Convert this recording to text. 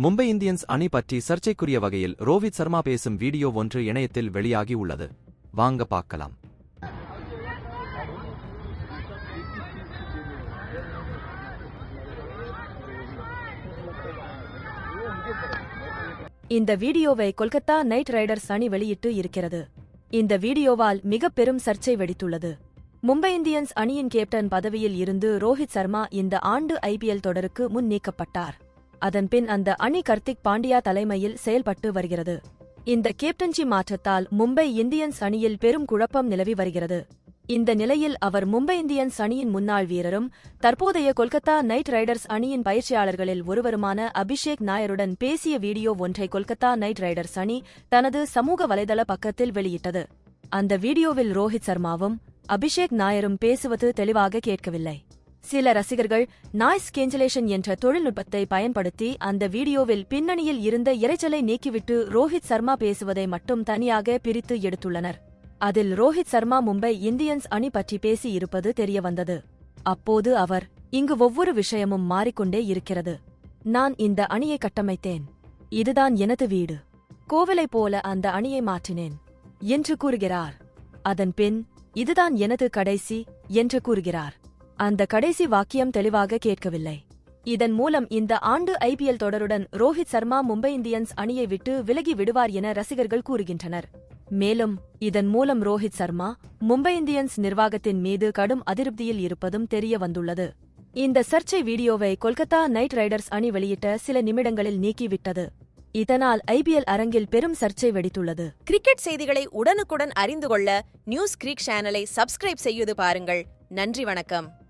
Mumbai Indians அணி பற்றி சர்ச்சைக்குரிய வகையில் ரோஹித் சர்மா பேசும் வீடியோ ஒன்று இணையத்தில் வெளியாகி உள்ளது. வாங்க பார்க்கலாம். இந்த வீடியோவை கொல்கத்தா நைட் ரைடர்ஸ் அணி வெளியிட்டு இருக்கிறது. இந்த வீடியோவால் மிக பெரும் சர்ச்சை வெடித்துள்ளது. மும்பை இந்தியன்ஸ் அணியின் கேப்டன் பதவியில் இருந்து ரோஹித் சர்மா இந்த ஆண்டு IPL தொடருக்கு முன் நீக்கப்பட்டார். அதன்பின் அந்த அணி கர்த்திக் பாண்டியா தலைமையில் செயல்பட்டு வருகிறது. இந்த கேப்டன்சி மாற்றத்தால் மும்பை இந்தியன்ஸ் அணியில் பெரும் குழப்பம் நிலவி வருகிறது. இந்த நிலையில் அவர் மும்பை இந்தியன்ஸ் அணியின் முன்னாள் வீரரும் தற்போதைய கொல்கத்தா நைட் ரைடர்ஸ் அணியின் பயிற்சியாளர்களில் ஒருவருமான அபிஷேக் நாயருடன் பேசிய வீடியோ ஒன்றை கொல்கத்தா நைட் ரைடர்ஸ் அணி தனது சமூக வலைதள பக்கத்தில் வெளியிட்டது. அந்த வீடியோவில் ரோஹித் சர்மாவும் அபிஷேக் நாயரும் பேசுவது தெளிவாக கேட்கவில்லை. சில ரசிகர்கள் நாய்ஸ் கேன்சலேஷன் என்ற தொழில்நுட்பத்தை பயன்படுத்தி அந்த வீடியோவில் பின்னணியில் இருந்த இரைச்சலை நீக்கிவிட்டு ரோஹித் சர்மா பேசுவதை மட்டும் தனியாக பிரித்து எடுத்துள்ளனர். அதில் ரோஹித் சர்மா மும்பை இந்தியன்ஸ் அணி பற்றி பேசி இருப்பது தெரியவந்தது. அப்போது அவர், இங்கு ஒவ்வொரு விஷயமும் மாறிக்கொண்டே இருக்கிறது. நான் இந்த அணியை கட்டமைத்தேன். இதுதான் எனது வீடு. கோவிலைப் போல அந்த அணியை மாற்றினேன் என்று கூறுகிறார். அதன்பின், இதுதான் எனது கடைசி என்று கூறுகிறார். அந்த கடைசி வாக்கியம் தெளிவாக கேட்கவில்லை. இதன் மூலம் இந்த ஆண்டு IPL தொடருடன் ரோஹித் சர்மா மும்பை இந்தியன்ஸ் அணியை விட்டு விலகி விடுவார் என ரசிகர்கள் கூறுகின்றனர். மேலும் இதன் மூலம் ரோஹித் சர்மா மும்பை இந்தியன்ஸ் நிர்வாகத்தின் மீது கடும் அதிருப்தியில் இருப்பதும் தெரிய வந்துள்ளது. இந்த சர்ச்சை வீடியோவை கொல்கத்தா நைட் ரைடர்ஸ் அணி வெளியிட்ட சில நிமிடங்களில் நீக்கிவிட்டது. இதனால் IPL அரங்கில் பெரும் சர்ச்சை வெடித்துள்ளது. கிரிக்கெட் செய்திகளை உடனுக்குடன் அறிந்து கொள்ள நியூஸ் கிரிக் சேனலை சப்ஸ்கிரைப் செய்து பாருங்கள். நன்றி, வணக்கம்.